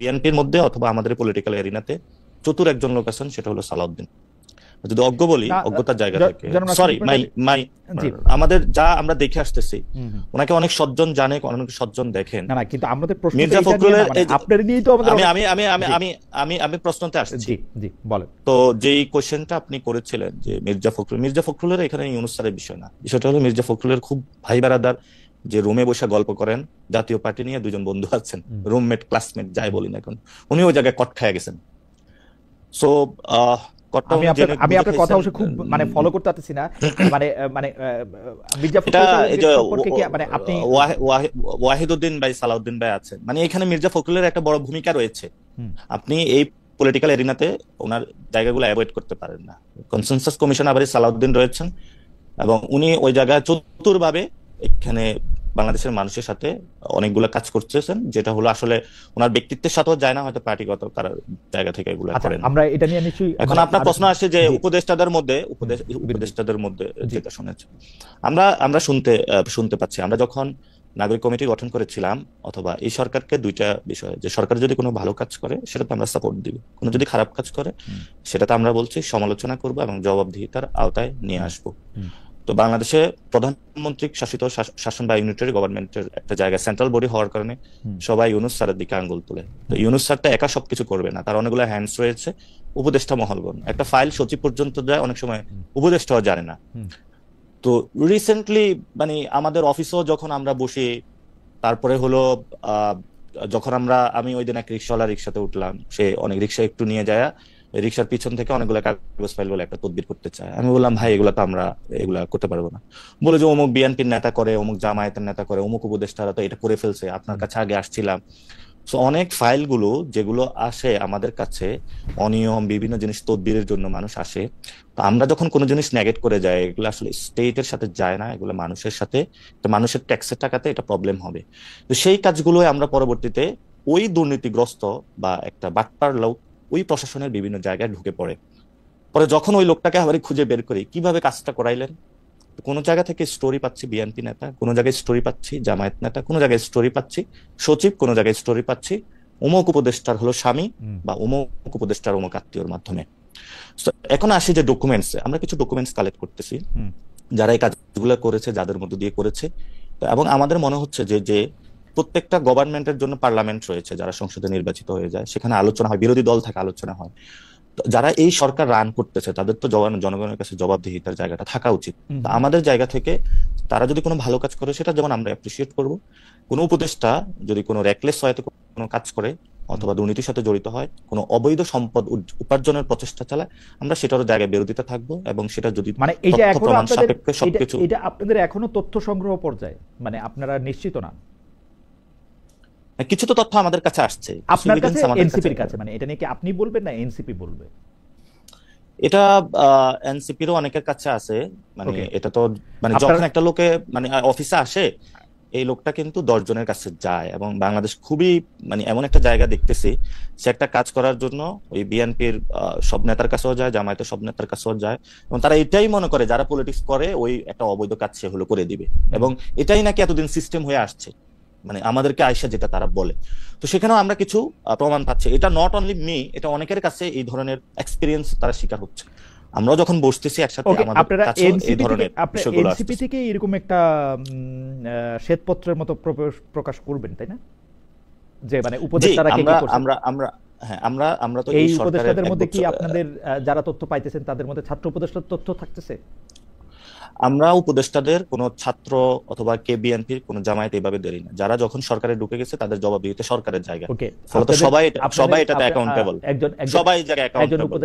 বিএনপির মধ্যে অথবা আমাদের পলিটিক্যাল এরিনাতে চতুর একজন লোক আছেন, সেটা হলো সালাউদ্দিন। যদি অজ্ঞ বলি, অজ্ঞতার জায়গা থেকে, সরি মাই আমাদের যা আমরা দেখে আসতেছি, ওনাকে অনেক সজ্জন জানে, অনেক সজ্জন দেখেন। কিন্তু আমাদের প্রশ্ন মির্জা ফখরুলের আপনাদের নিয়েই তো আমাদের আমি প্রশ্নতে আসছি। জি বলেন। তো যেই কোশ্চেনটা আপনি করেছিলেন যে মির্জা ফখরুলের এখানে ইউনূস স্যারের বিষয় না, বিষয়টা হলো মির্জা ফখরুলের খুব ভাই বেড়াদার, যে রুমে বসে গল্প করেন, জাতীয় পার্টি নিয়ে দুজন বন্ধু আছেন, রুমমেট ক্লাসমেট যাই বলি না, এখন উনি ওই জায়গায় কট খায় গেছেন। সো আমি আপনার কথা অবশ্য খুব ফলো করতে পারতেছি না, মির্জা আপনি ওয়াহিদউদ্দিন ভাই, সালাউদ্দিন ভাই আছেন, এখানে মির্জা ফখরুলের একটা বড় ভূমিকা রয়েছে। আপনি এই পলিটিক্যাল এরিনাতে ওনার জায়গাগুলো অ্যাভয়েড করতে পারেন না। কনসেনসাস কমিশন আবার সালাউদ্দিন রয়েছেন, এবং উনি ওই জায়গায় চতুরভাবে এখানে বাংলাদেশের মানুষের সাথে অনেকগুলো কাজ করতেছেন, যেটা হলো আসলে ওনার ব্যক্তিত্বের সাথেও যায় না, হয়তো পার্টিগত জায়গা থেকে এগুলো করেন। আমরা এটা নিয়ে নিশ্চয়ই এখন আপনার প্রশ্ন আসে যে উপদেষ্টাদের মধ্যে যেটা শুনেছেন, আমরা শুনতে পাচ্ছি, আমরা যখন নাগরিক কমিটি গঠন করেছিলাম, অথবা এই সরকারকে দুইটা বিষয়, যে সরকার যদি কোনো ভালো কাজ করে সেটাতে আমরা সাপোর্ট দিব, কোনো যদি খারাপ কাজ করে সেটাতে আমরা বলছি সমালোচনা করবো এবং জবাবদিহিতার আওতায় নিয়ে আসবো। তো বাংলাদেশে প্রধানমন্ত্রী শাসিত শাসন বা ইউনিটারি গভর্নমেন্টের একটা জায়গা সেন্ট্রাল বডি হওয়ার কারণে সবাই ইউনূস স্যারের দিকে আঙ্গুল তুলে। তো ইউনূস স্যারটা একা সবকিছু করবে না, তার অনেকগুলো হ্যান্ডস রয়েছে, উপদেষ্টা মহলগণ। একটা ফাইল সচিব পর্যন্ত যায়, অনেক সময় উপদেষ্টাও জানে না। তো রিসেন্টলি আমাদের অফিসেও যখন আমরা বসি, তারপরে হলো যখন আমি ওই দিন এক রিক্সাতে উঠলাম, সে অনেক রিক্সা একটু নিয়ে যায়, রিক্সার পিছন থেকে অনেকগুলো কাগজ ফাইল বলে একটা তদবির করতে চায়। আমি বললাম, ভাই এগুলা তো আমরা এগুলা করতে পারবো না। বলে যে অমুক বিএনপির নেতা করে, অমুক জামায়াতের নেতা করে, অমুক উপদেষ্টারা তো এটা করে ফেলছে, আপনার কাছে আগে আসছিলাম। সো অনেক ফাইলগুলো যেগুলো আসে আমাদের কাছে, অনিয়ম বিভিন্ন জিনিস তদবিরের জন্য মানুষ আসে, তো আমরা যখন কোনো জিনিস নেগেট করে যাই, এগুলো আসলে স্টেটের সাথে যায় না, এগুলো মানুষের সাথে, তো মানুষের ট্যাক্সের টাকাতে এটা প্রবলেম হবে। তো সেই কাজগুলো আমরা পরবর্তীতে ওই দুর্নীতিগ্রস্ত বা একটা বাটপার লোক ওই প্রশাসনের বিভিন্ন জায়গায় ঢুকে পড়ে। পরে যখন ওই লোকটাকে আবার খুঁজে বের করি, কিভাবে কাজটা করাইলেন, কোনো জায়গা থেকে স্টোরি পাচ্ছি বিএনপি নেতা, কোনো জায়গায় স্টোরি পাচ্ছি জামায়াত নেতা, কোনো জায়গায় স্টোরি পাচ্ছি সচিব, কোনো জায়গায় স্টোরি পাচ্ছি অমুক উপদেষ্টার হলো স্বামী বা অমুক উপদেষ্টার অমুক আত্মীয়র মাধ্যমে। এখন আসি যে ডকুমেন্টস, আমরা কিছু ডকুমেন্টস কালেক্ট করতেছি যারা এই কাজগুলো করেছে, যাদের মধ্য দিয়ে করেছে, এবং আমাদের মনে হচ্ছে যে প্রত্যেকটা গভর্নমেন্টের জন্য পার্লামেন্ট রয়েছে, যারা সংসদে নির্বাচিত হয়ে যায়, সেখানে আলোচনা হয়, বিরোধী দল থাকে, আলোচনা হয়। যারা এই সরকার রান করতেছে তাদের তো জনগণের কাছে জবাবদিহিতার জায়গাটা থাকা উচিত। আমাদের জায়গা থেকে তারা যদি কোনো ভালো কাজ করে, সেটা যেমন আমরা অ্যাপ্রিসিয়েট করব। কোনো উপদেষ্টা যদি কোনো রেকলেস ওয়েতে কোনো কাজ করে অথবা দুর্নীতির সাথে জড়িত হয়, কোনো অবৈধ সম্পদ উপার্জনের প্রচেষ্টা চালায়, আমরা সেটারও জায়গায় বিরোধিতা থাকবো, এবং সেটা যদি এটা আপনাদের এখনো তথ্য সংগ্রহ পর্যায়ে, আপনারা নিশ্চিত না? কিছু তো তথ্য আমাদের কাছে আসছে, আপনার কাছে, এনসিপির কাছে, এটা নিয়ে কি আপনি বলবেন না এনসিপি বলবে? এটা এনসিপিরও অনেকের কাছে আছে। এটা তো যখন একটা লোকে অফিসে আসে, এই লোকটা কিন্তু 10 জনের কাছে যায়, এবং বাংলাদেশ খুবই এমন একটা জায়গা দেখতেছি, সে একটা কাজ করার জন্য ওই বিএনপির সব নেতার কাছেও যায়, জামায়াতের সব নেতার কাছেও যায়, এবং তারা এটাই মনে করে যারা পলিটিক্স করে ওই একটা অবৈধ কাজ সে হলো করে দিবে, এবং এটাই নাকি এতদিন সিস্টেম হয়ে আসছে, আমাদেরকে আয়সা যেটা তারা বলে। তো সেখানেও আমরা কিছু প্রমাণ পাচ্ছি। এটা নট অনলি মি, এটা অনেকের কাছে এই ধরনের এক্সপেরিয়েন্স তারা শিকার হচ্ছে। আমরাও যখন বসতেছি একসাথে, আমাদের কাছে এই ধরনের বিষয়গুলো আসছে। এনসিপি থেকে এরকম একটা শ্বেতপত্রের মতো প্রকাশ করবেন, তাই না? যে উপদেষ্টারা কে কি করছে, আমরা তো এই উপদেষ্টাদের মধ্যে কি আপনাদের যারা তথ্য পাইতেছেন তাদের মধ্যে ছাত্র উপদেষ্টার তথ্য থাকতেছে? আমরা উপদেষ্টাদের কোন ছাত্র অথবা কে বিএনপির কোন জামায়াত এইভাবে দেরি না, যারা যখন সরকারে ঢুকে গেছে তাদের জবাবদিহিতে সরকারের জায়গা, ফলত সবাই এটাতে অ্যাকাউন্টেবল, সবাই জায়গায় অ্যাকাউন্টেবল।